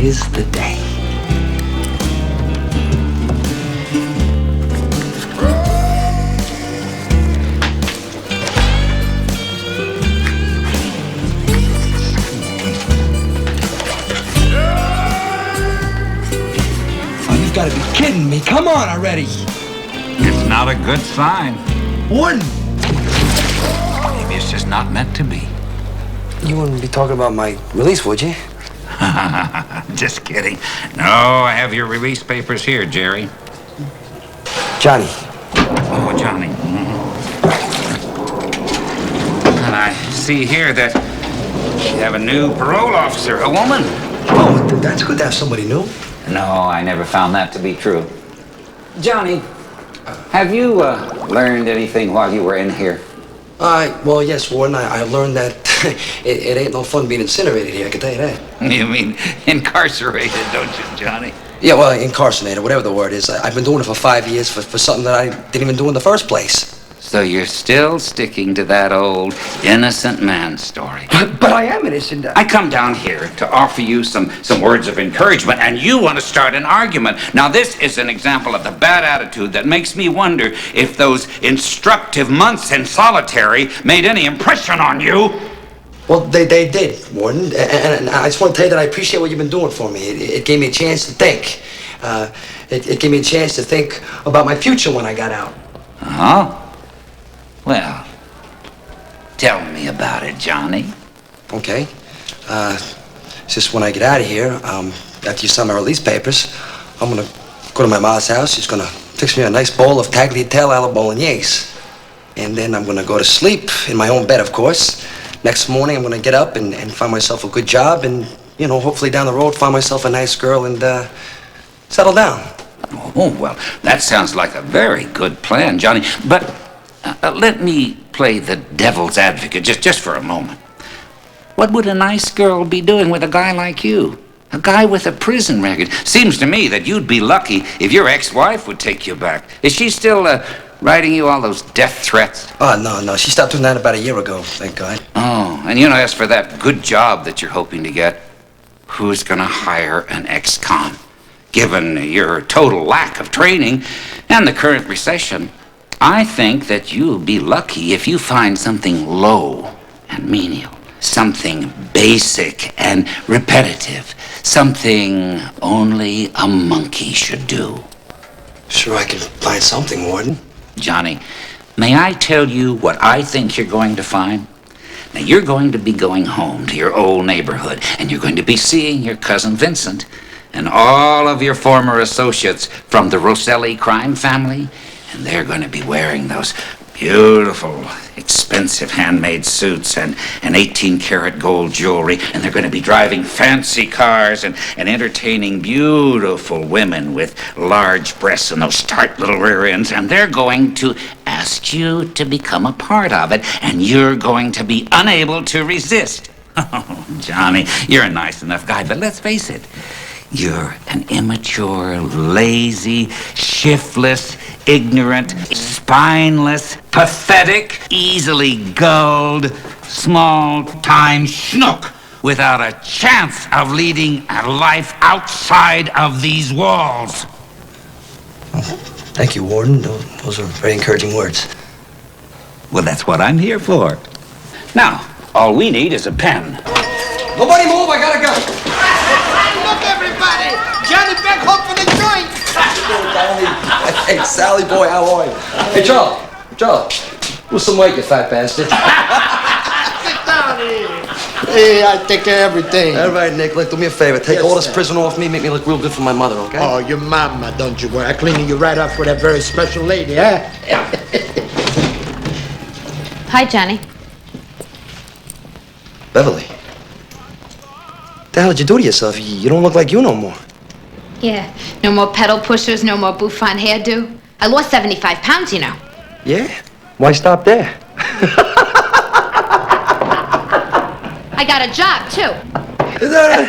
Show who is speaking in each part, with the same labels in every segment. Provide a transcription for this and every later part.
Speaker 1: is the day. Oh, you gotta be kidding me. Come on already.
Speaker 2: It's not a good sign.
Speaker 1: Warden!
Speaker 2: Maybe it's just not meant to be.
Speaker 1: You wouldn't be talking about my release, would you?
Speaker 2: Just kidding. No, I have your release papers here, Jerry.
Speaker 1: Johnny.
Speaker 2: Oh, Johnny. And I see here that you have a new parole officer, a woman.
Speaker 1: Oh, that's good to have somebody new.
Speaker 2: No, I never found that to be true. Johnny, have you learned anything while you were in here?
Speaker 1: Well, yes, Warden, I learned that it ain't no fun being incinerated here, I can tell you that.
Speaker 2: You mean incarcerated, don't you, Johnny?
Speaker 1: Yeah, well, incarcerated, whatever the word is. I've been doing it for 5 years for something that I didn't even do in the first place.
Speaker 2: So you're still sticking to that old innocent man story.
Speaker 1: But I am innocent.
Speaker 2: I come down here to offer you some words of encouragement, and you want to start an argument. Now, this is an example of the bad attitude that makes me wonder if those instructive months in solitary made any impression on you.
Speaker 1: Well, they did, Warden. And I just want to tell you that I appreciate what you've been doing for me. It gave me a chance to think. It gave me a chance to think about my future when I got out.
Speaker 2: Uh-huh. Well, tell me about it, Johnny.
Speaker 1: Okay. It's just when I get out of here, after you sign my release papers, I'm gonna go to my mom's house. She's gonna fix me a nice bowl of tagliatelle alla bolognese. And then I'm gonna go to sleep in my own bed, of course. Next morning, I'm gonna get up and find myself a good job and, you know, hopefully down the road, find myself a nice girl and settle down.
Speaker 2: Oh, well, that sounds like a very good plan, Johnny. But let me play the devil's advocate just for a moment. What would a nice girl be doing with a guy like you? A guy with a prison record? Seems to me that you'd be lucky if your ex-wife would take you back. Is she still writing you all those death threats?
Speaker 1: Oh, no. She stopped doing that about a year ago, thank God.
Speaker 2: Oh, and you know, as for that good job that you're hoping to get, who's going to hire an ex-con? Given your total lack of training and the current recession, I think that you'll be lucky if you find something low and menial, something basic and repetitive, something only a monkey should do.
Speaker 1: Sure, I can find something, Warden.
Speaker 2: Johnny, may I tell you what I think you're going to find? Now, you're going to be going home to your old neighborhood, and you're going to be seeing your cousin Vincent and all of your former associates from the Rosselli crime family. And they're going to be wearing those beautiful, expensive handmade suits and 18-karat gold jewelry. And they're going to be driving fancy cars and entertaining beautiful women with large breasts and those tart little rear ends. And they're going to ask you to become a part of it. And you're going to be unable to resist. Oh, Johnny, you're a nice enough guy, but let's face it. You're an immature, lazy, shiftless, ignorant, spineless, pathetic, easily gulled, small-time schnook without a chance of leading a life outside of these walls.
Speaker 1: Thank you, Warden. Those are very encouraging words.
Speaker 2: Well, that's what I'm here for. Now, all we need is a pen.
Speaker 1: Nobody move, I gotta go.
Speaker 3: Look, everybody! Johnny back home for the joint!
Speaker 1: Hey, Sally boy, how are you? Hey, Charlie, lose some weight, you fat bastard.
Speaker 3: Sit down here. Hey, I take care of everything.
Speaker 1: All right, Nick, look, do me a favor. Take all this prison off me, make me look real good for my mother, okay?
Speaker 3: Oh, your mama, don't you worry. I'm cleaning you right up for that very special lady, huh?
Speaker 4: Hi, Johnny.
Speaker 1: Beverly. What the hell did you do to yourself? You don't look like you no more.
Speaker 4: Yeah, no more pedal pushers, no more bouffant hairdo. I lost 75 pounds, you know.
Speaker 1: Yeah? Why stop there?
Speaker 4: I got a job, too.
Speaker 1: Is that right?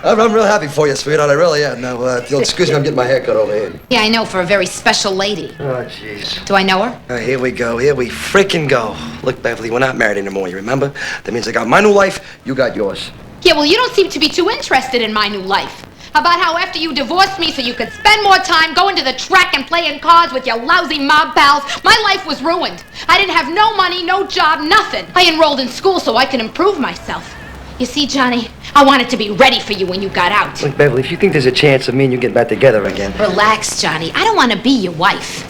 Speaker 1: I'm real happy for you, sweetheart. I really am. Now, if you'll excuse me, I'm getting my hair cut over here.
Speaker 4: Yeah, I know, for a very special lady.
Speaker 1: Oh, jeez.
Speaker 4: Do I know her?
Speaker 1: Here we go. Here we freaking go. Look, Beverly, we're not married anymore, you remember? That means I got my new life, you got yours.
Speaker 4: Yeah, well, you don't seem to be too interested in my new life. About how after you divorced me so you could spend more time going to the track and playing cards with your lousy mob pals, my life was ruined. I didn't have no money, no job, nothing. I enrolled in school so I could improve myself. You see, Johnny, I wanted to be ready for you when you got out.
Speaker 1: Look, Beverly, if you think there's a chance of me and you getting back together again...
Speaker 4: Relax, Johnny. I don't want to be your wife.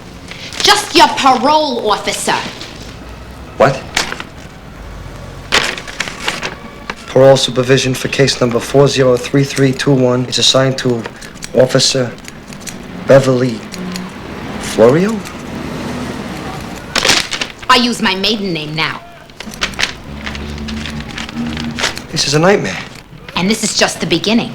Speaker 4: Just your parole officer.
Speaker 1: What? Parole supervision for case number 403321 is assigned to Officer Beverly Florio?
Speaker 4: I use my maiden name now.
Speaker 1: This is a nightmare.
Speaker 4: And this is just the beginning.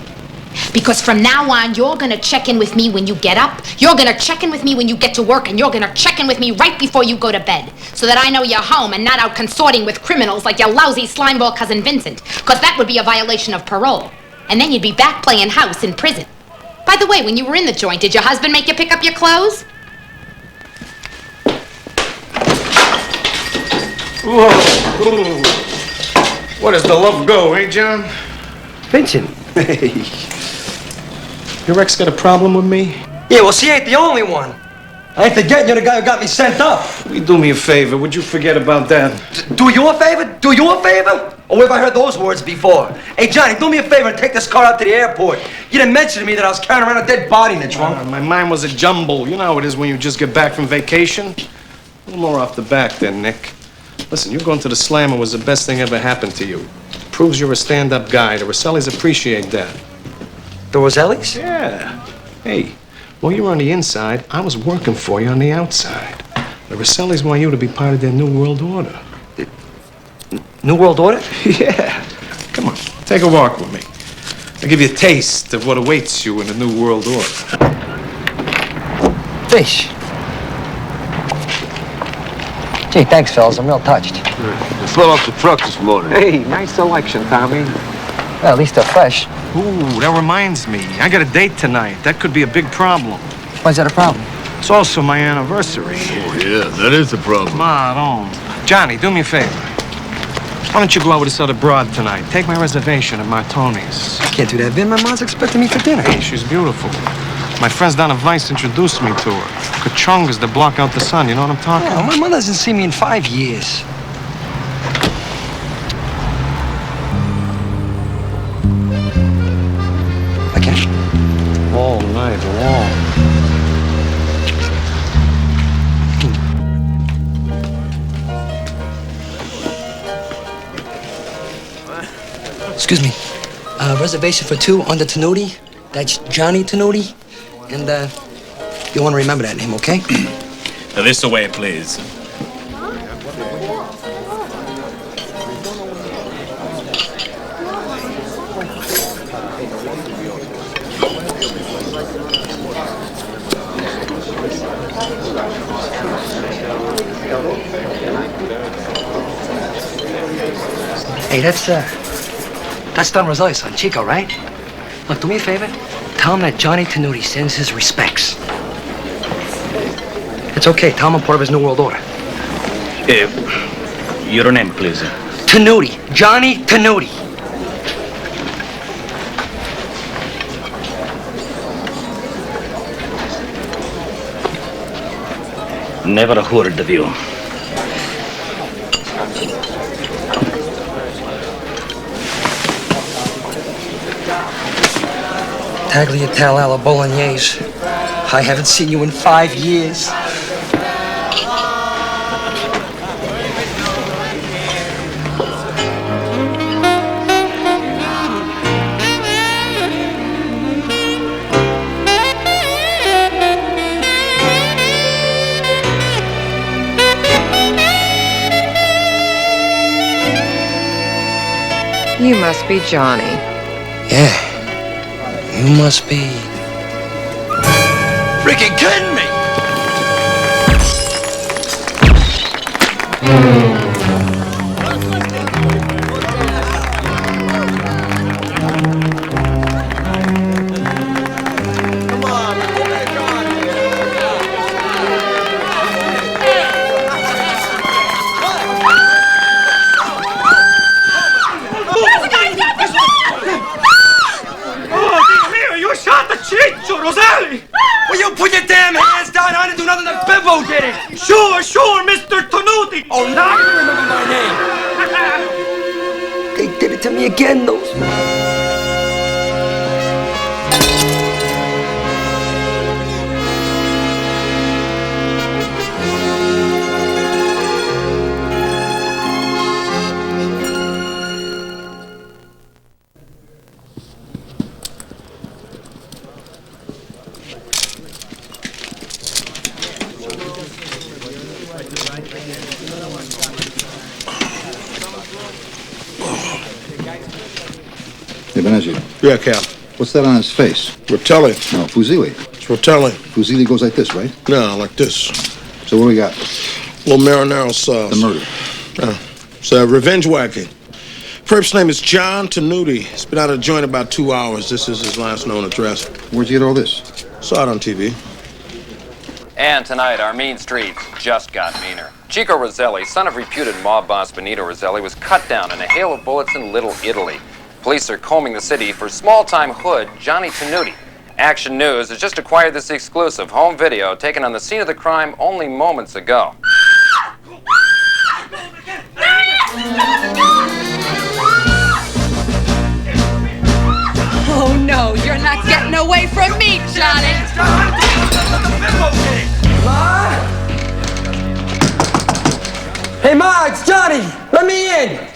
Speaker 4: Because from now on, you're gonna check in with me when you get up, you're gonna check in with me when you get to work, and you're gonna check in with me right before you go to bed, so that I know you're home and not out consorting with criminals like your lousy slimeball cousin Vincent, because that would be a violation of parole. And then you'd be back playing house in prison. By the way, when you were in the joint, did your husband make you pick up your clothes?
Speaker 3: Whoa. Where does the love go, eh, John?
Speaker 1: Vincent.
Speaker 3: Hey. Your ex got a problem with me?
Speaker 1: Yeah, well, she ain't the only one. I ain't forgetting you're the guy who got me sent up.
Speaker 3: Will you do me a favor? Would you forget about that?
Speaker 1: Do you a favor? Do you a favor? Or where have I heard those words before? Hey, Johnny, do me a favor and take this car out to the airport. You didn't mention to me that I was carrying around a dead body in the trunk.
Speaker 3: My mind was a jumble. You know how it is when you just get back from vacation? A little more off the back there, Nick. Listen, you going to the Slammer was the best thing ever happened to you. Proves you're a stand-up guy. The Rossellis appreciate that.
Speaker 1: The Rosellis?
Speaker 3: Yeah. Hey, while you were on the inside, I was working for you on the outside. The Rossellis want you to be part of their New World Order.
Speaker 1: New World Order?
Speaker 3: Yeah. Come on, take a walk with me. I'll give you a taste of what awaits you in the New World Order.
Speaker 1: Fish. Gee, thanks, fellas. I'm real touched.
Speaker 5: You fell off the truck this morning.
Speaker 3: Hey, nice selection, Tommy.
Speaker 1: Well, at least they're fresh.
Speaker 3: Ooh, that reminds me. I got a date tonight. That could be a big problem.
Speaker 1: Why's that a problem?
Speaker 3: It's also my anniversary.
Speaker 5: Oh, yeah, that is a problem.
Speaker 3: Come on. Johnny, do me a favor. Why don't you go out with this other broad tonight? Take my reservation at Martoni's.
Speaker 1: I can't do that, Vin. My mom's expecting me for dinner.
Speaker 3: Hey, she's beautiful. My friends down at Vice introduced me to her. Kachungas to block out the sun. You know what I'm talking
Speaker 1: Yeah,
Speaker 3: about?
Speaker 1: my mother hasn't seen me in 5 years. Okay.
Speaker 3: All night long.
Speaker 1: Excuse me. Reservation for 2 under Tenuti. That's Johnny Tenuti. And, you'll want to remember that name, okay?
Speaker 6: This way, please.
Speaker 1: Hey, that's Don Roselli's son, Chico, right? Look, do me a favor. Tell him that Johnny Tenuti sends his respects. It's okay. Tell him I'm part of his New World Order.
Speaker 6: Your name, please.
Speaker 1: Tenuti. Johnny Tenuti.
Speaker 6: Never heard of you.
Speaker 1: Tagliatelle alla bolognese. I haven't seen you in 5 years.
Speaker 7: You must be Johnny.
Speaker 1: Yeah. You must be... freaking kidding me!
Speaker 6: Tenuti!
Speaker 1: Oh, now you remember my name. They did it to me again, those...
Speaker 7: Hey, Benazzi,
Speaker 3: Yeah, Cal.
Speaker 7: what's that on his face?
Speaker 3: Rotelli.
Speaker 7: No, fusilli.
Speaker 3: It's Rotelli.
Speaker 7: Fusilli goes like this, right?
Speaker 3: No, like this.
Speaker 7: So what do we got?
Speaker 3: Little marinara sauce.
Speaker 7: The murder.
Speaker 3: It's a revenge wacky. Perp's name is John Tenuti. He's been out of the joint about 2 hours. This is his last known address.
Speaker 7: Where'd you get all this?
Speaker 3: Saw it on TV.
Speaker 8: And tonight, our mean streets just got meaner. Chico Roselli, son of reputed mob boss Benito Roselli, was cut down in a hail of bullets in Little Italy. Police are combing the city for small-time hood Johnny Tenuti. Action News has just acquired this exclusive home video taken on the scene of the crime only moments ago.
Speaker 9: Oh no, you're not getting away from me, Johnny!
Speaker 1: Ma? Hey, Ma, it's Johnny. Let me in.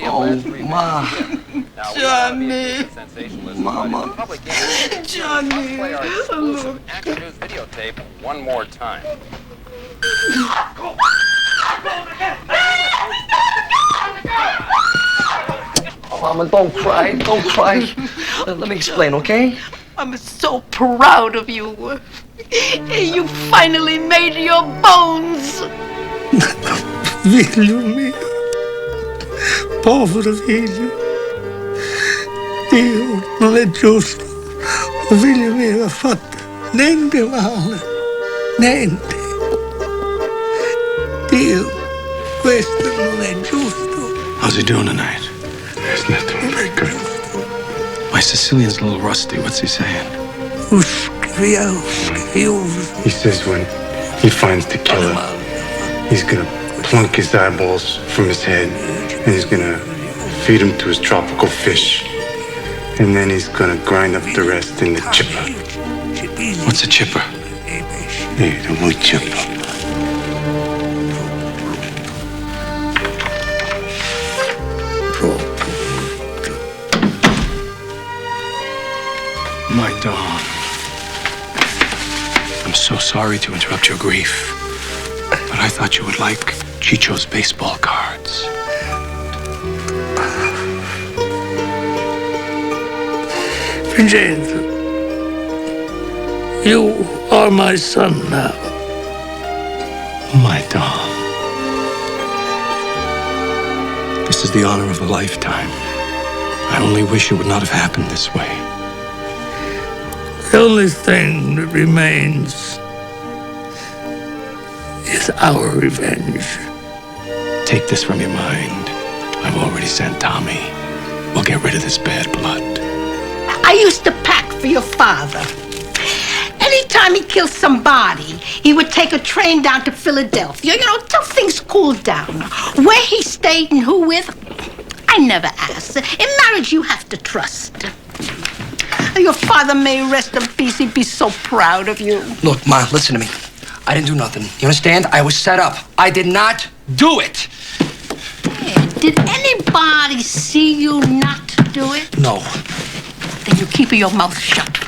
Speaker 1: Oh, Ma.
Speaker 8: Johnny.
Speaker 1: Mama.
Speaker 8: Johnny. Play our exclusive Action News videotape one more time.
Speaker 1: Mama, don't cry. Don't cry. Let me explain, okay?
Speaker 9: I'm so proud of you. You finally made your bones.
Speaker 10: Figlio mio, povero figlio, Dio non è giusto, un figlio mio ha fatto niente male, niente. Dio, questo non è giusto.
Speaker 11: How's he doing tonight?
Speaker 10: He's not doing very good.
Speaker 11: My Sicilian's a little rusty. What's he saying?
Speaker 10: He says when he finds the killer, he's gonna plunk his eyeballs from his head, and he's gonna feed him to his tropical fish, and then he's gonna grind up the rest in the chipper.
Speaker 11: What's a chipper?
Speaker 10: The wood chipper.
Speaker 11: My Dawn. I'm so sorry to interrupt your grief, but I thought you would like Chicho's baseball cards.
Speaker 10: Vincenzo, you are my son now.
Speaker 11: My Dawn. This is the honor of a lifetime. I only wish it would not have happened this way.
Speaker 10: The only thing that remains is our revenge.
Speaker 11: Take this from your mind. I've already sent Tommy. We'll get rid of this bad blood.
Speaker 9: I used to pack for your father. Anytime he killed somebody, he would take a train down to Philadelphia, till things cooled down. Where he stayed and who with, I never asked. In marriage, you have to trust. Your father may rest in peace. He'd be so proud of you.
Speaker 1: Look, Ma, listen to me. I didn't do nothing. You understand? I was set up. I did not do it.
Speaker 9: Did anybody see you not do it?
Speaker 1: No.
Speaker 9: Then you keep your mouth shut.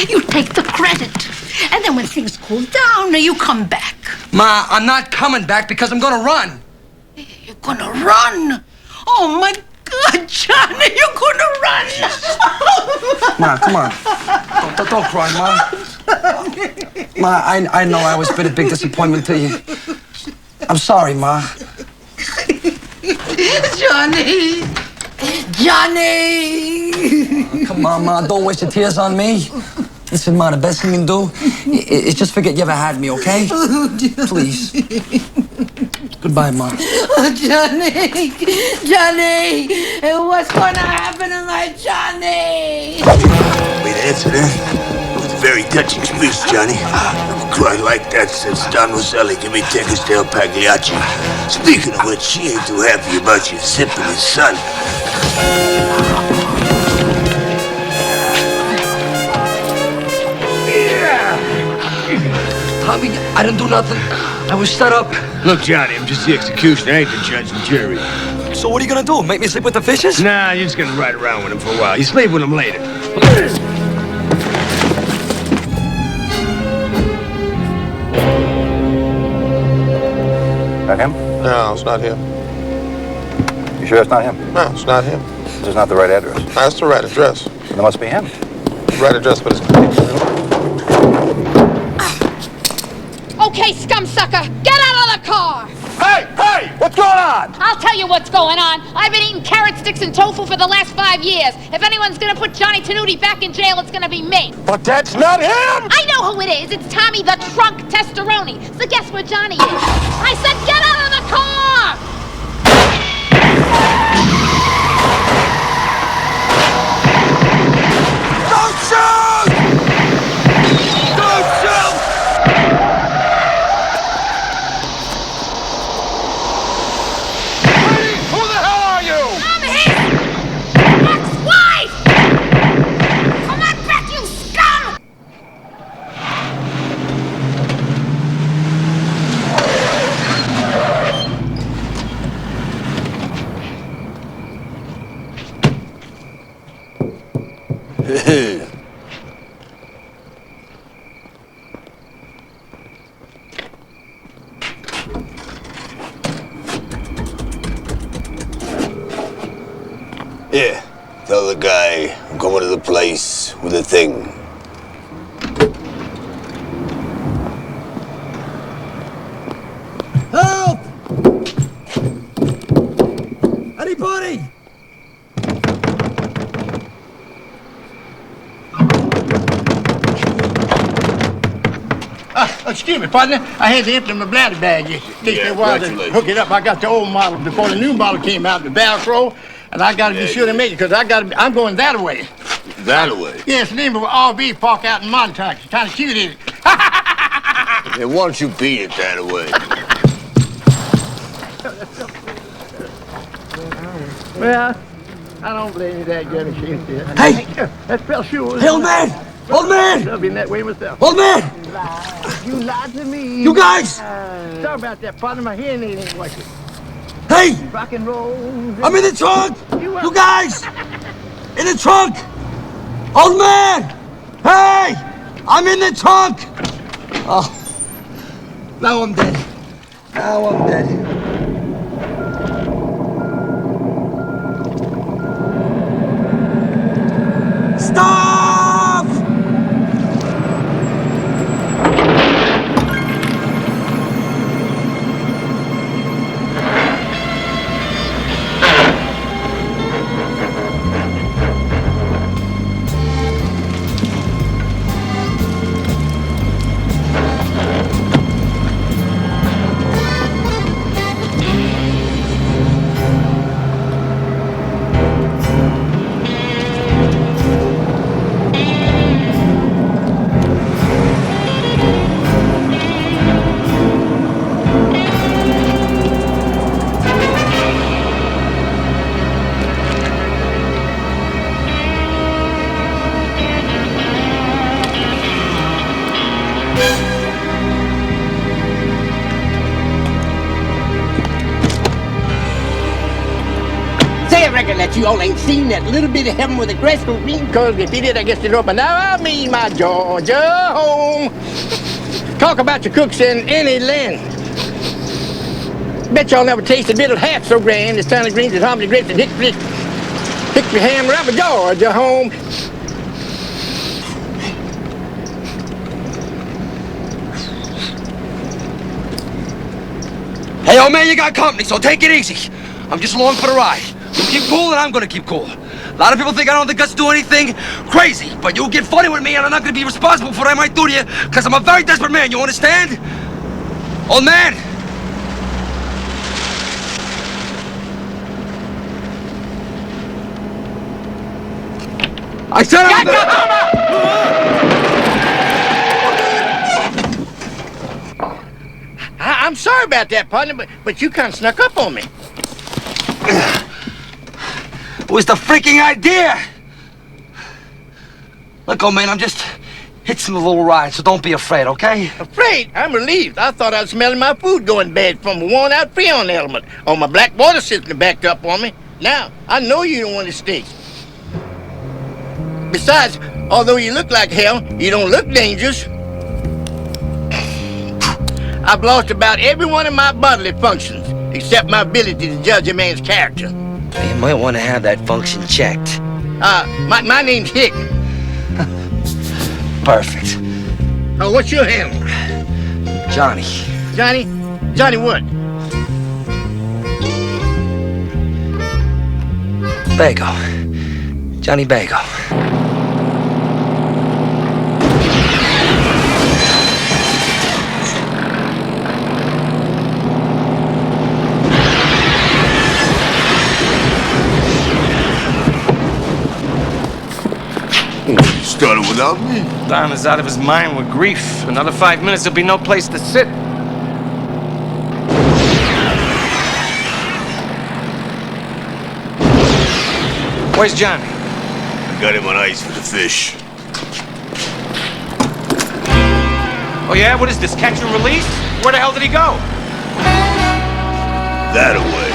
Speaker 9: You take the credit. And then when things cool down, you come back.
Speaker 1: Ma, I'm not coming back because I'm gonna run.
Speaker 9: You're gonna run? Oh, my God, Johnny, you're gonna run.
Speaker 1: Ma, come on. Don't cry, Ma. Ma, I know I was been a big disappointment to you. I'm sorry, Ma.
Speaker 9: Johnny! Johnny!
Speaker 1: Come on, Ma, don't waste your tears on me. Listen, Ma, the best thing you can do is just forget you ever had me, okay? Please. Goodbye, Ma.
Speaker 9: Oh, Johnny! Johnny! What's gonna happen to my Johnny?
Speaker 5: Way to answer that. It was very very touching speech, Johnny. Never cried like that since Don Roselli gave me tickets to El Pagliacci. Speaking of which, she ain't too happy about you zipping his son.
Speaker 1: Tommy, I didn't do nothing. I was set up.
Speaker 5: Look, Johnny, I'm just the executioner. I ain't the judge and jury.
Speaker 1: So what are you gonna do? Make me sleep with the fishes?
Speaker 5: Nah, you're just gonna ride around with him for a while. You sleep with him later.
Speaker 12: That him?
Speaker 13: No, it's not him.
Speaker 12: You sure it's not him?
Speaker 13: No, it's not him.
Speaker 12: This is not the right address.
Speaker 13: That's the right address.
Speaker 12: That must be him.
Speaker 13: The right address, but it's...
Speaker 4: Okay, scum sucker, get out of the car!
Speaker 5: Hey! Hey! What's going on?
Speaker 4: I'll tell you what's going on. I've been eating carrot sticks and tofu for the last 5 years. If anyone's gonna put Johnny Tenuti back in jail, it's gonna be me.
Speaker 5: But that's not him!
Speaker 4: I know who it is. It's Tommy the Trunk Testeroni. So guess where Johnny is? I said get out of the car!
Speaker 5: Don't shoot! Don't shoot! Who the hell are you?
Speaker 4: I'm his ex-wife! Come on back, you scum!
Speaker 5: Yeah, tell the guy I'm coming to the place with a thing.
Speaker 1: Help! Anybody?
Speaker 14: Excuse me, partner. I had to empty my bladder bag in case they wanted to hook it up. I got the old model before the new model came out, the Bago, and I got to be sure to make it because I'm going that way.
Speaker 5: That way?
Speaker 14: Yeah, it's the name of an RV park out in Montauk. It's kind of cute, isn't it?
Speaker 5: Yeah, why don't you beat it that way?
Speaker 14: Well, I don't blame you that good.
Speaker 1: Hey!
Speaker 14: That fell sure.
Speaker 1: Hey, old man! Old man!
Speaker 14: I've been that way myself.
Speaker 1: Old man!
Speaker 14: You lied to me.
Speaker 1: You guys!
Speaker 14: Sorry about that, partner. My hearing aid ain't working.
Speaker 1: Hey!
Speaker 14: Rock and roll.
Speaker 1: I'm in the trunk! You guys! In the trunk! Old man! Hey! I'm in the trunk! Oh. Now I'm dead. Now I'm dead. Stop!
Speaker 14: I reckon that you all ain't seen that little bit of heaven with the grass was green, because if you did, I guess you know. But now I mean my Georgia home. Talk about your cooks in any land. Bet y'all never tasted middle half so grand as turnip greens and hominy grapes and hickory ham rubber Georgia home.
Speaker 1: Hey, old man, you got company, so take it easy. I'm just along for the ride. You keep cool, and I'm gonna keep cool. A lot of people think I don't have the guts to do anything crazy, but you'll get funny with me, and I'm not gonna be responsible for what I might do to you, because I'm a very desperate man, you understand? Old man! I said I'm
Speaker 14: I'm sorry about that, partner, but you kind of snuck up on me.
Speaker 1: It was the freaking idea! Look, old man, I'm just hitching a little ride, so don't be afraid, okay?
Speaker 14: Afraid? I'm relieved. I thought I was smelling my food going bad from a worn-out Freon element. Oh, my black water system backed up on me. Now, I know you don't want to stay. Besides, although you look like hell, you don't look dangerous. I've lost about every one of my bodily functions, except my ability to judge a man's character.
Speaker 1: You might want to have that function checked.
Speaker 14: My name's Hick.
Speaker 1: Perfect.
Speaker 14: Oh, what's your handle?
Speaker 1: Johnny.
Speaker 14: Johnny? Johnny what?
Speaker 1: Bago. Johnny Bago.
Speaker 5: Started without me.
Speaker 3: Don is out of his mind with grief. Another 5 minutes, there'll be no place to sit. Where's Johnny?
Speaker 5: I got him on ice for the fish.
Speaker 3: Oh, yeah? What is this, catch and release? Where the hell did he go?
Speaker 5: That away.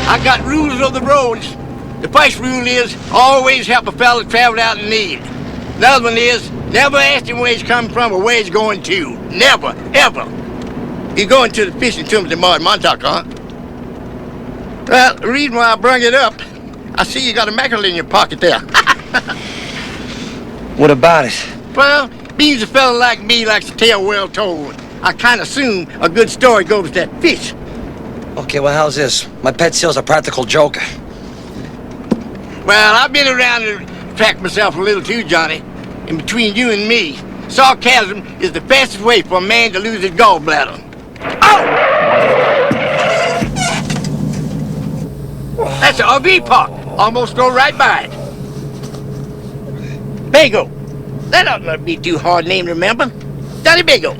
Speaker 14: I got rules of the roads. The first rule is always help a fella travel out in need. The other one is never ask him where he's coming from or where he's going to. Never, ever. You're going to the fishing tournament tomorrow in Montauk, huh? Well, the reason why I brung it up, I see you got a mackerel in your pocket there.
Speaker 1: What about it?
Speaker 14: Well, being a fella like me likes to tell well told. I kind of assume a good story goes with that fish.
Speaker 1: Okay, well, how's this? My pet seal's a practical joker.
Speaker 14: Well, I've been around and tracked myself a little too, Johnny. And between you and me, sarcasm is the fastest way for a man to lose his gallbladder. Oh! That's an RV park. Almost go right by it. Bago. That ought not be too hard name to remember. Johnny Bago.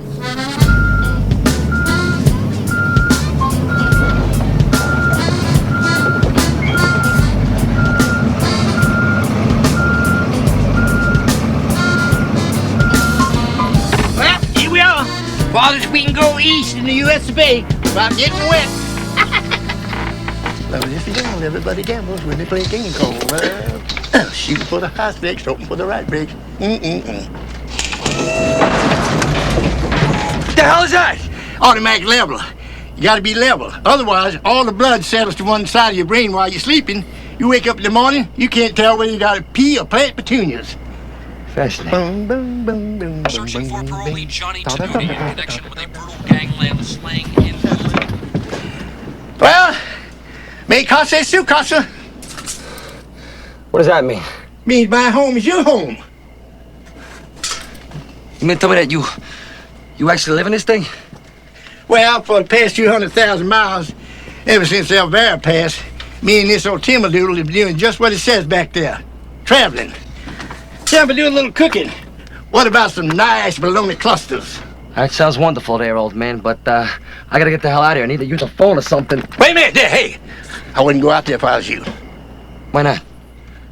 Speaker 14: Farthest we can go east in the U.S. of A. Without getting wet. Well, if you gamble, everybody gambles when they play king call. Shoot for the high stakes, hoping for the right breaks. What the hell is that? Automatic leveler. You gotta be level. Otherwise, all the blood settles to one side of your brain while you're sleeping. You wake up in the morning, you can't tell whether you gotta pee or plant petunias.
Speaker 1: Fascinating.
Speaker 15: Searching for parolee Johnny Tenuti in connection with a brutal gangland slaying in...
Speaker 14: Well, me casa es su casa.
Speaker 1: What does that mean?
Speaker 14: Means my home is your home.
Speaker 1: You mean to tell me that you actually live in this thing?
Speaker 14: Well, for the past 200,000 miles, ever since Elvira passed, me and this old Timberdoodle have been doing just what it says back there. Traveling. Time to do a little cooking. What about some nice bologna clusters?
Speaker 1: That sounds wonderful there, old man, but I gotta get the hell out of here. I need to use a phone or something.
Speaker 14: Wait a minute there, hey! I wouldn't go out there if I was you.
Speaker 1: Why not?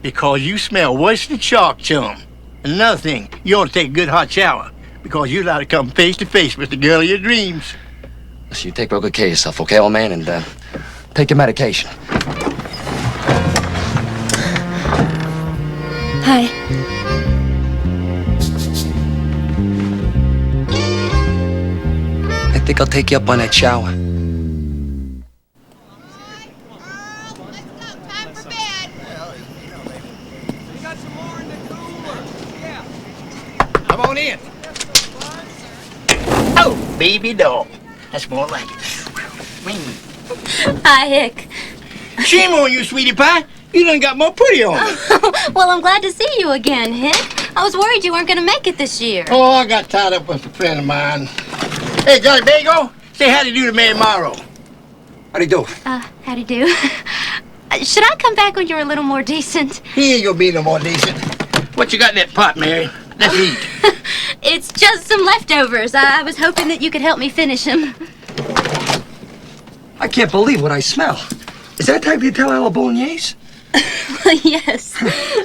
Speaker 14: Because you smell worse than shark chum. And another thing, you ought to take a good hot shower. Because you'd like to come face to face with the girl of your dreams.
Speaker 1: So you take real good care of yourself, okay, old man? And take your medication.
Speaker 16: Hi.
Speaker 1: I think I'll take you up on that shower.
Speaker 14: Come on in. Oh, baby doll. That's more like it.
Speaker 16: Hi, Hick.
Speaker 14: Shame on you, sweetie pie. You done got more pretty on me.
Speaker 16: Well, I'm glad to see you again, Hick. I was worried you weren't going to make it this year.
Speaker 14: Oh, I got tied up with a friend of mine. Hey, Johnny Bago, say howdy do to Mary Morrow.
Speaker 1: Howdy do.
Speaker 16: Howdy do. Should I come back when you're a little more decent?
Speaker 14: He ain't gonna be no more decent. What you got in that pot, Mary? Let's eat.
Speaker 16: It's just some leftovers. I was hoping that you could help me finish them.
Speaker 1: I can't believe what I smell. Is that tagliatelle alla bolognese?
Speaker 16: Yes,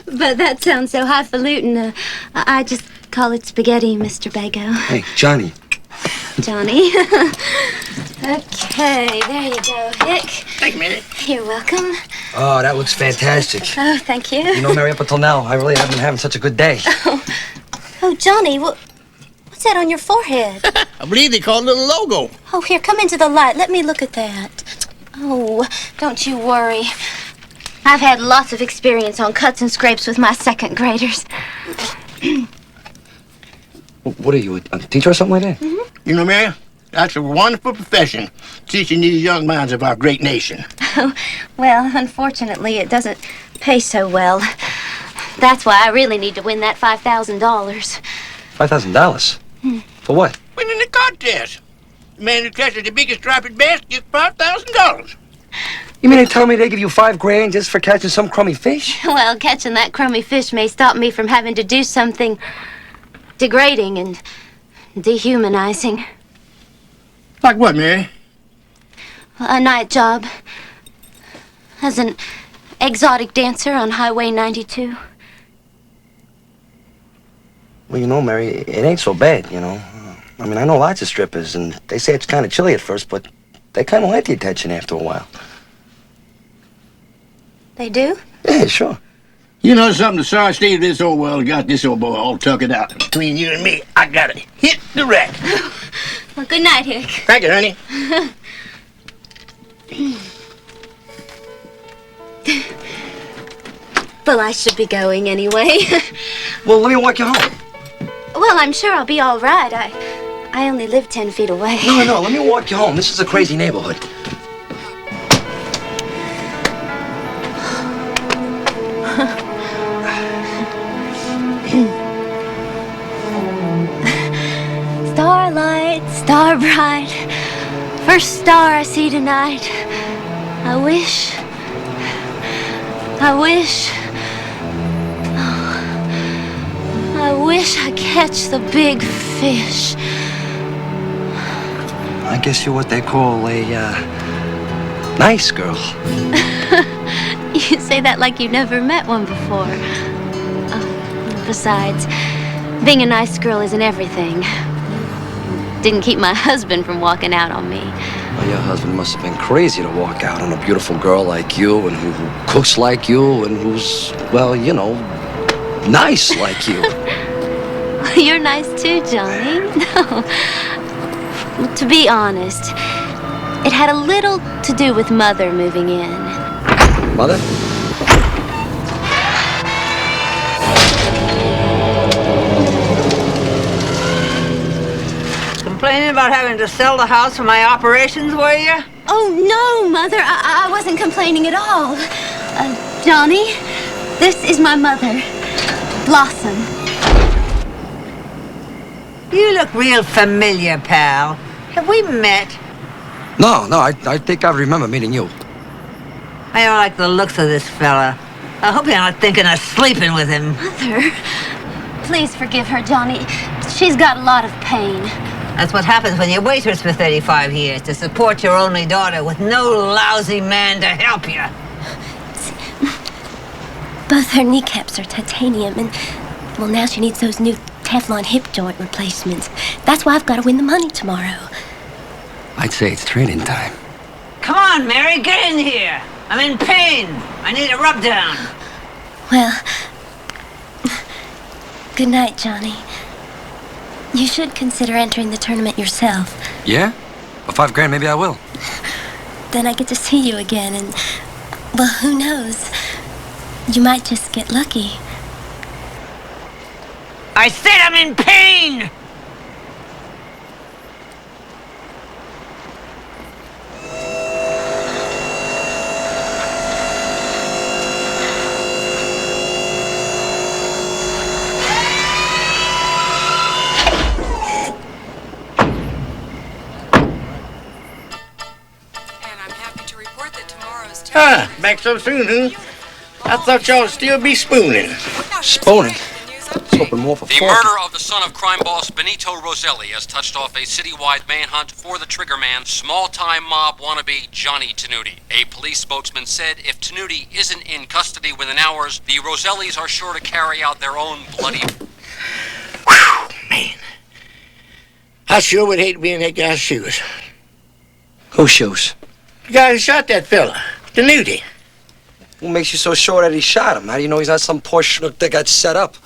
Speaker 16: but that sounds so highfalutin. I just call it spaghetti, Mr. Bago.
Speaker 1: Hey, Johnny.
Speaker 16: Johnny. Okay, there you go, Hick.
Speaker 14: Thank you, Mary.
Speaker 16: You're welcome.
Speaker 1: Oh, that looks fantastic.
Speaker 16: Oh, thank you.
Speaker 1: You know, Mary, up until now, I really haven't been having such a good day.
Speaker 16: Oh, Johnny, what's that on your forehead?
Speaker 14: I believe they call it a logo.
Speaker 16: Oh, here, come into the light. Let me look at that. Oh, don't you worry. I've had lots of experience on cuts and scrapes with my second graders.
Speaker 1: What are you, a teacher or something like that?
Speaker 16: Mm-hmm.
Speaker 14: You know, Mary, that's a wonderful profession, teaching these young minds of our great nation.
Speaker 16: Oh, well, unfortunately, it doesn't pay so well. That's why I really need to win that $5,000.
Speaker 1: $5,000? For what?
Speaker 14: Winning the contest. The man who catches the biggest striped bass gets $5,000.
Speaker 1: You mean to tell me they give you $5,000 just for catching some crummy fish?
Speaker 16: Well, catching that crummy fish may stop me from having to do something degrading and dehumanizing.
Speaker 14: Like what, Mary?
Speaker 16: A night job as an exotic dancer on Highway 92.
Speaker 1: Well, you know, Mary, it ain't so bad, you know. I mean, I know lots of strippers, and they say it's kind of chilly at first, but they kind of like the attention after a while.
Speaker 16: They do?
Speaker 1: Yeah, sure.
Speaker 14: You know something, the sorry state of this old world got this old boy all tuckered out. Between you and me, I gotta hit the rack.
Speaker 16: Well, good night, Hick.
Speaker 14: Thank you, honey.
Speaker 16: Well, I should be going anyway.
Speaker 1: Well, let me walk you home.
Speaker 16: Well, I'm sure I'll be all right. I only live 10 feet away.
Speaker 1: No, let me walk you home. This is a crazy neighborhood.
Speaker 16: Starlight, star bright, first star I see tonight. I wish I catch the big fish.
Speaker 1: I guess you're what they call a, nice girl.
Speaker 16: You say that like you never met one before. Besides, being a nice girl isn't everything. Didn't keep my husband from walking out on me.
Speaker 1: Well, your husband must have been crazy to walk out on a beautiful girl like you and who cooks like you and who's, well, you know, nice like you.
Speaker 16: You're nice too, Johnny. No. To be honest, it had a little to do with Mother moving in.
Speaker 1: Mother?
Speaker 17: Complaining about having to sell the house for my operations, were you?
Speaker 16: Oh, no, Mother. I wasn't complaining at all. Johnny, this is my mother, Blossom.
Speaker 17: You look real familiar, pal. Have we met?
Speaker 1: No, I think I remember meeting you.
Speaker 17: I don't like the looks of this fella. I hope you're not thinking of sleeping with him.
Speaker 16: Mother, please forgive her, Johnny. She's got a lot of pain.
Speaker 17: That's what happens when you waitress for 35 years, to support your only daughter with no lousy man to help you.
Speaker 16: Both her kneecaps are titanium, and, well, now she needs those new Teflon hip joint replacements. That's why I've got to win the money tomorrow.
Speaker 1: I'd say it's training time.
Speaker 17: Come on, Mary, get in here. I'm in pain. I need a rub down.
Speaker 16: Well, good night, Johnny. You should consider entering the tournament yourself.
Speaker 1: Yeah? For $5,000, maybe I will.
Speaker 16: Then I get to see you again, and, well, who knows? You might just get lucky.
Speaker 17: I said I'm in pain! Back so soon, huh? I thought y'all would still be spooning.
Speaker 1: Spooning? hoping more for
Speaker 15: The murder of the son of crime boss Benito Roselli has touched off a citywide manhunt for the triggerman, small-time mob wannabe Johnny Tenuti. A police spokesman said if Tenuti isn't in custody within hours, the Rosellis are sure to carry out their own bloody...
Speaker 14: Whew, man. I sure would hate to be in that guy's shoes.
Speaker 1: Whose shoes?
Speaker 14: The guy who shot that fella, Tenuti.
Speaker 1: What makes you so sure that he shot him? How do you know he's not some poor schnook that got set up?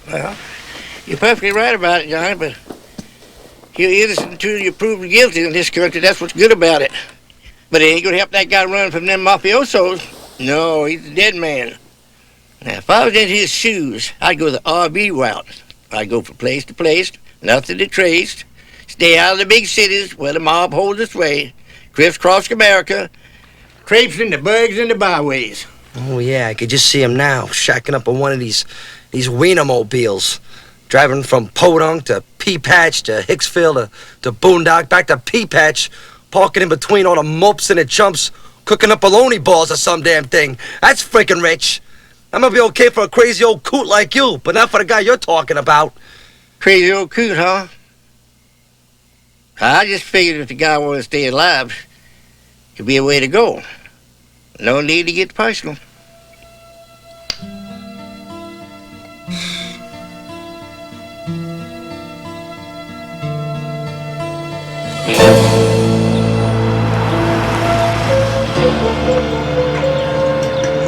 Speaker 14: Well, you're perfectly right about it, Johnny, but you're innocent until you're proven guilty in this country. That's what's good about it. But it ain't gonna help that guy run from them mafiosos. No, he's a dead man. Now, if I was in his shoes, I'd go the RV route. I'd go from place to place, nothing to trace, stay out of the big cities where the mob holds its sway, crisscross America, traipsing the bugs and the byways.
Speaker 1: Oh, yeah, I could just see him now, shacking up on one of these Wienermobiles, driving from Podunk to Pea-Patch to Hicksville to Boondock, back to Pea-Patch, parking in between all the mopes and the chumps, cooking up bologna balls or some damn thing. That's freaking rich. I'm gonna be okay for a crazy old coot like you, but not for the guy you're talking about.
Speaker 14: Crazy old coot, huh? I just figured if the guy wanted to stay alive, it'd be a way to go. No need to get personal.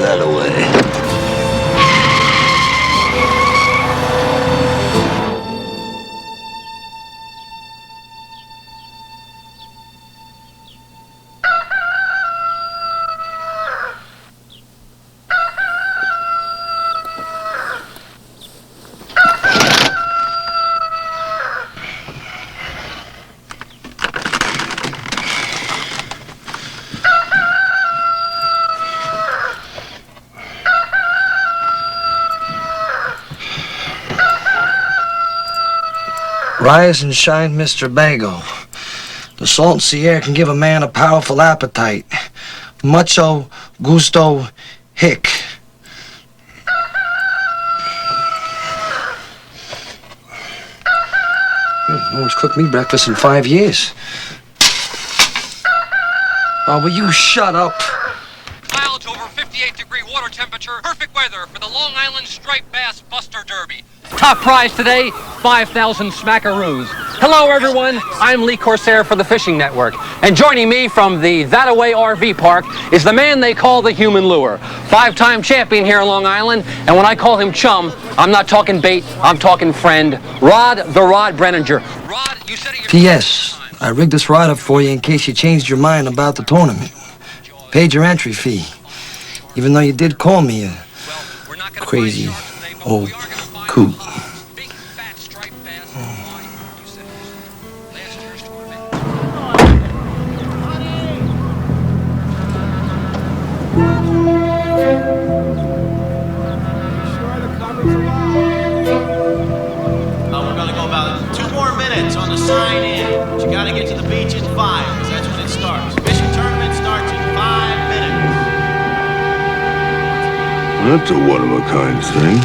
Speaker 5: That away.
Speaker 1: Rise and shine, Mr. Bago. The salt and sea air can give a man a powerful appetite. Mucho gusto hic. No one's cooked me breakfast in 5 years. Oh, will you shut up?
Speaker 15: Clouds over 58-degree water temperature. Perfect weather for the Long Island Striped Bass Buster Derby. Top prize today, 5,000 smackaroos. Hello, everyone. I'm Lee Corsair for the Fishing Network. And joining me from the That-A-Way RV Park is the man they call the Human Lure. 5-time champion here in Long Island. And when I call him chum, I'm not talking bait, I'm talking friend. Rod the Rod Brenninger. Rod, you said it yourself.
Speaker 1: P.S. I rigged this ride up for you in case you changed your mind about the tournament. Paid your entry fee. Even though you did call me a crazy old coot.
Speaker 18: We're going to go about 2 more minutes on the sign in. But you got to get to the beach in 5, because that's when it starts. Fishing tournament starts in 5 minutes.
Speaker 5: That's a one-of-a-kind thing.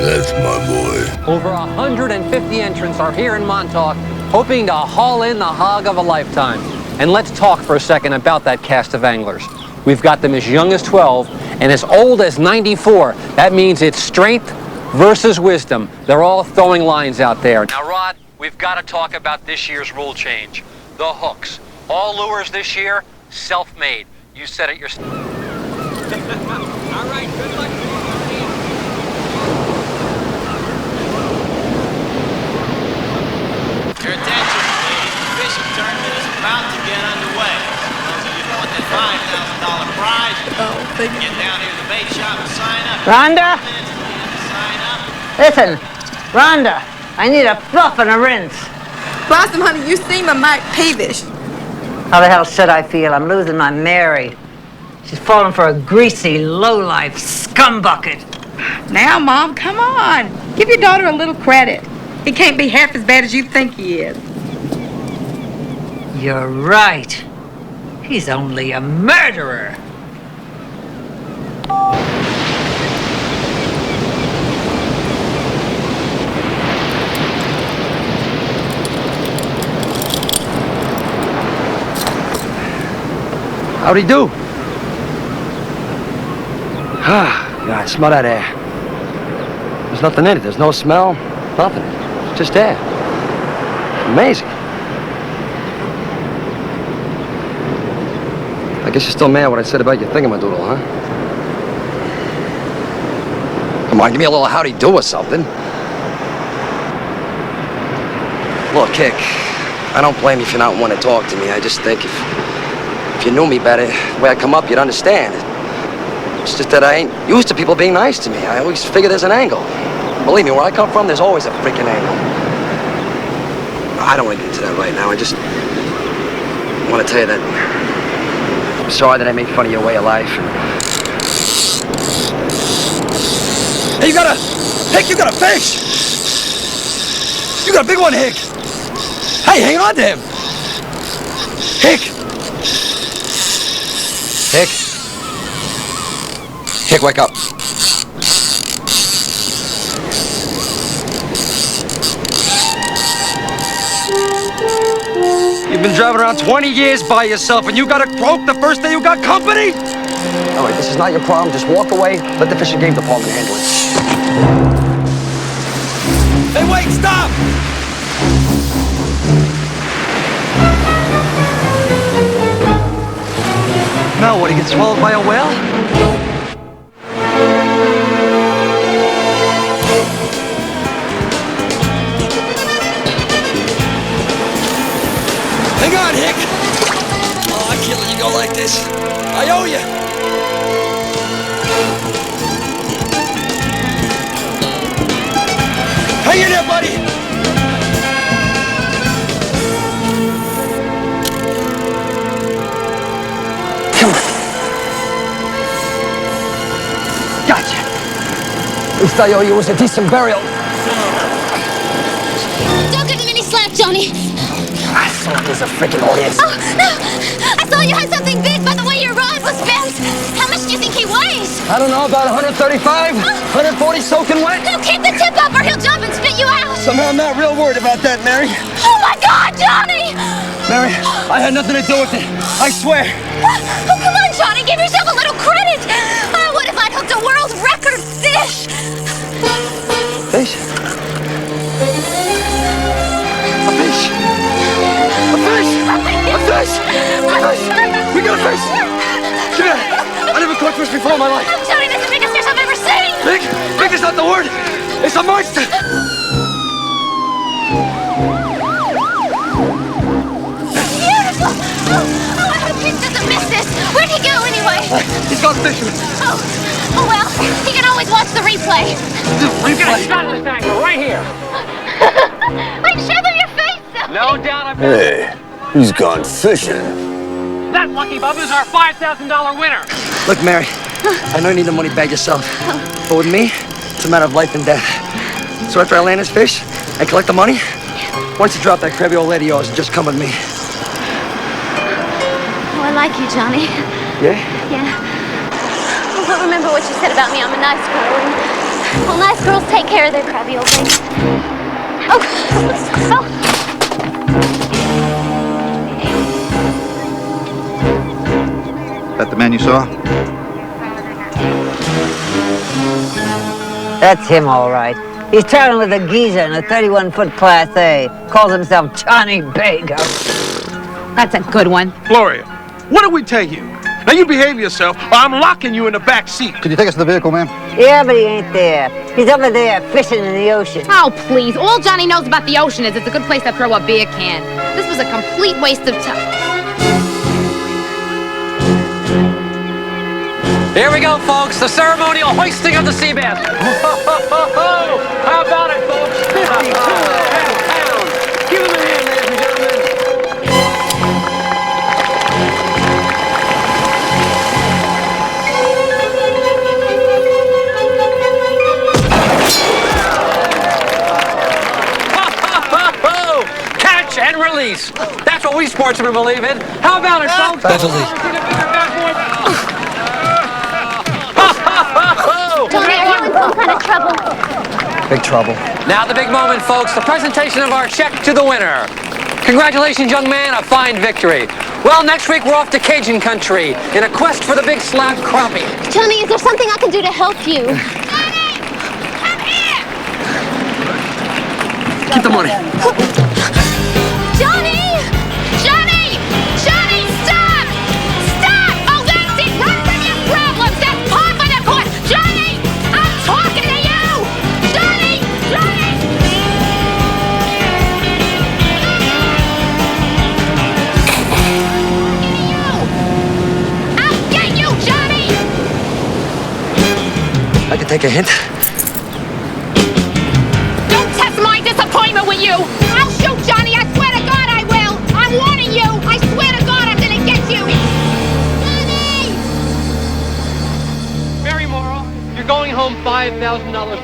Speaker 5: That's my boy.
Speaker 15: Over 150 entrants are here in Montauk, hoping to haul in the hog of a lifetime. And let's talk for a second about that cast of anglers. We've got them as young as 12 and as old as 94. That means it's strength versus wisdom. They're all throwing lines out there. Now, Rod, we've got to talk about this year's rule change. The hooks. All lures this year, self-made. You said it yourself. All right, good luck.
Speaker 18: Your attention, please. The fishing tournament is about to get underway. Those of you who want that $5,000 prize, get down here to the bait shop and sign up.
Speaker 14: Rhonda?
Speaker 17: Listen, Rhonda, I need a fluff and a rinse.
Speaker 19: Blossom, honey, you seem a mite peevish.
Speaker 17: How the hell should I feel? I'm losing my Mary. She's falling for a greasy, lowlife scumbucket.
Speaker 19: Now, Mom, come on. Give your daughter a little credit. He can't be half as bad as you think he is.
Speaker 17: You're right. He's only a murderer.
Speaker 1: How'd he do? God, smell that air. There's nothing in it. There's no smell, nothing. It's just air. Amazing. I guess you're still mad what I said about your thingamadoodle, huh? Come on, give me a little howdy do or something. Look, Kick, I don't blame you if you're not wanting to talk to me. I just think if you knew me better, the way I come up, you'd understand. It's just that I ain't used to people being nice to me. I always figure there's an angle. Believe me, where I come from, there's always a freaking angle. I don't want to get into that right now. I just want to tell you that I'm sorry that I made fun of your way of life. Hey, Hick, you got a fish! You got a big one, Hick! Hey, hang on to him! Hick! Hick, wake up. You've been driving around 20 years by yourself and you got a croak the first day you got company? All right, this is not your problem. Just walk away. Let the fish and game department handle it. Hey, wait, stop! Now, what, he gets swallowed by a whale? Hang on, Hick! Oh, I can't let you go like this. I owe you. Hang in there, buddy! Come on. Gotcha. At least I owe you was a decent burial.
Speaker 16: Don't give him any slack, Johnny.
Speaker 1: I thought there's a freaking audience.
Speaker 16: Oh, no! I saw you had something big by the way your rod was bent. How much do you think he weighs?
Speaker 1: I don't know, about 135, 140 soaking wet.
Speaker 16: No, keep the tip up or he'll jump and spit you out.
Speaker 1: Somehow I'm not real worried about that, Mary.
Speaker 16: Oh, my God, Johnny!
Speaker 1: Mary, I had nothing to do with it. I swear.
Speaker 16: Oh, come on, Johnny, give yourself a little credit. What if I'd hooked a world record fish?
Speaker 1: Fish? A fish? A fish! A fish! A fish! We got a fish! Come here! I never caught fish before in my life.
Speaker 16: Johnny, that's the biggest fish I've ever seen!
Speaker 1: Big? Big is not the word! It's a monster!
Speaker 16: Beautiful! Oh, I hope Pete doesn't miss this. Where'd he go anyway?
Speaker 1: He's gone fishing.
Speaker 16: Oh, well, he can always watch the replay.
Speaker 15: We've got a shot of this angle right here.
Speaker 16: Wait, show them your face, though.
Speaker 15: No doubt I've got
Speaker 5: Hey, he's gone fishing.
Speaker 15: that lucky bubba's our $5,000 winner.
Speaker 1: Look, Mary, I know you need the money back yourself. But with me, it's a matter of life and death. So after I land this fish and collect the money, why don't you drop that crabby old lady of yours and just come with me?
Speaker 16: Oh, I like you, Johnny.
Speaker 1: Yeah?
Speaker 16: Yeah. Well, remember what you said about me. I'm a nice girl. And, well, nice girls take care of their crabby old ladies. Oh.
Speaker 7: That the man you saw?
Speaker 17: That's him, all right. He's traveling with a geezer in a 31-foot Class A. Calls himself Johnny Bago.
Speaker 4: That's a good one.
Speaker 13: Gloria, what did we tell you? Now you behave yourself, or I'm locking you in the back seat.
Speaker 7: Could you take us to the vehicle, ma'am?
Speaker 17: Yeah, but he ain't there. He's over there fishing in the ocean.
Speaker 4: Oh, please. All Johnny knows about the ocean is it's a good place to throw a beer can. This was a complete waste of time.
Speaker 15: Here we go, folks. The ceremonial hoisting of the sea bass. Yes, that's what we sportsmen believe in. How about it, folks?
Speaker 1: Beverly.
Speaker 16: Johnny, are you in some kind of trouble?
Speaker 1: Big trouble.
Speaker 15: Now the big moment, folks, the presentation of our check to the winner. Congratulations, young man, a fine victory. Well, next week we're off to Cajun country in a quest for the big slab crappie.
Speaker 16: Johnny, is there something I can do to help you?
Speaker 1: Keep the money.
Speaker 4: Johnny! Johnny! Johnny, stop! Stop! Oh, that's it! Run from your problems! That's par for the course! Johnny! I'm talking to you! Johnny! Johnny! I'll get you, Johnny!
Speaker 1: I can take a hint.
Speaker 4: Don't test my disappointment with you! I'll shoot Johnny! I swear to God I will! I'm warning you! I swear to God I'm gonna get you! Johnny!
Speaker 15: Mary Morrow, you're going home $5,000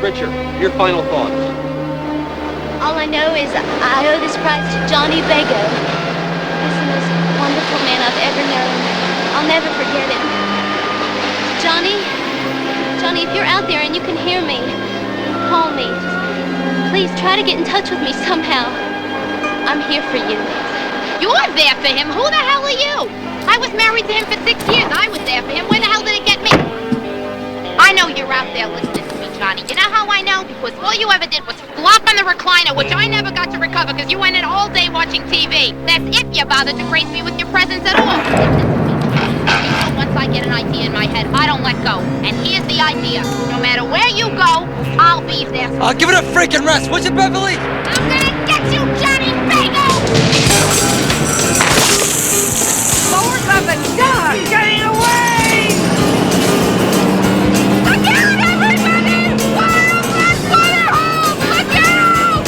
Speaker 15: richer. Your final thoughts?
Speaker 16: All I know is I owe this prize to Johnny Bago. He's the most wonderful man I've ever known. I'll never forget him. Johnny, if you're out there and you can hear me, call me. Please try to get in touch with me somehow. I'm here for you.
Speaker 4: You're there for him? Who the hell are you? I was married to him for 6 years. I was there for him. Where the hell did it get me? I know you're out there listening to me, Johnny. You know how I know? Because all you ever did was flop on the recliner, which I never got to recover because you went in all day watching TV. That's if you bothered to grace me with your presence at all. Once I get an idea in my head, I don't let go. And here's the idea. No matter where you go, I'll be there.
Speaker 1: Give it a freaking rest, would you, Beverly?
Speaker 4: I'm gonna get you, Johnny Bago!
Speaker 19: Lord of the God, getting away!
Speaker 4: Look out, everybody! Wildlife water hole! Look out!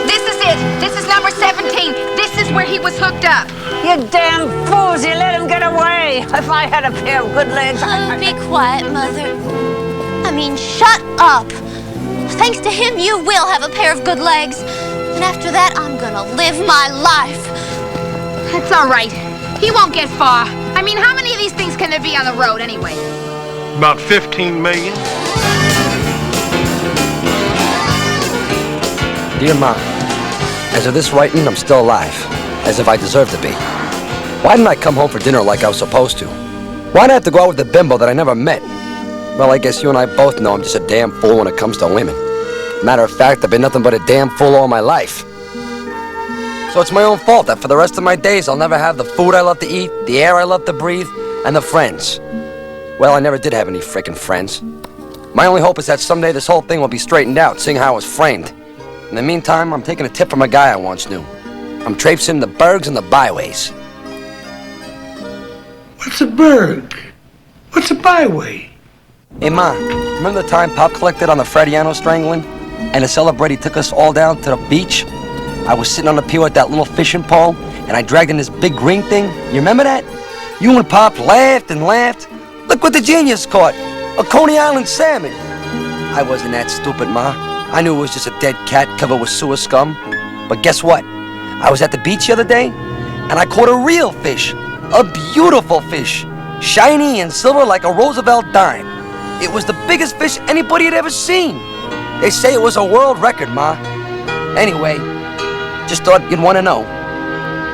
Speaker 19: This is it. This is number 17. This is where he was hooked up.
Speaker 17: You damn fools, you let him get away. If I had a pair of good legs,
Speaker 16: Oh, be quiet, Mother. I mean, shut up. Thanks to him, you will have a pair of good legs. And after that, I'm gonna live my life.
Speaker 4: That's all right. He won't get far. I mean, how many of these things can there be on the road anyway?
Speaker 13: About 15 million.
Speaker 1: Dear Mom, as of this writing, I'm still alive, as if I deserve to be. Why didn't I come home for dinner like I was supposed to? Why did I have to go out with a bimbo that I never met? Well, I guess you and I both know I'm just a damn fool when it comes to women. Matter of fact, I've been nothing but a damn fool all my life. So it's my own fault that for the rest of my days I'll never have the food I love to eat, the air I love to breathe, and the friends. Well, I never did have any frickin' friends. My only hope is that someday this whole thing will be straightened out, seeing how I was framed. In the meantime, I'm taking a tip from a guy I once knew. I'm traipsing the burgs and the byways.
Speaker 5: What's a burg? What's a byway?
Speaker 1: Hey, Ma, remember the time Pop collected on the Frediano strangling? And to celebrate, he took us all down to the beach? I was sitting on the pier with that little fishing pole, and I dragged in this big green thing. You remember that? You and Pop laughed and laughed. Look what the genius caught. A Coney Island salmon. I wasn't that stupid, Ma. I knew it was just a dead cat covered with sewer scum. But guess what? I was at the beach the other day, and I caught a real fish. A beautiful fish. Shiny and silver like a Roosevelt dime. It was the biggest fish anybody had ever seen. They say it was a world record, Ma. Anyway, just thought you'd want to know.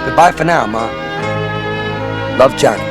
Speaker 1: Goodbye for now, Ma. Love, Johnny.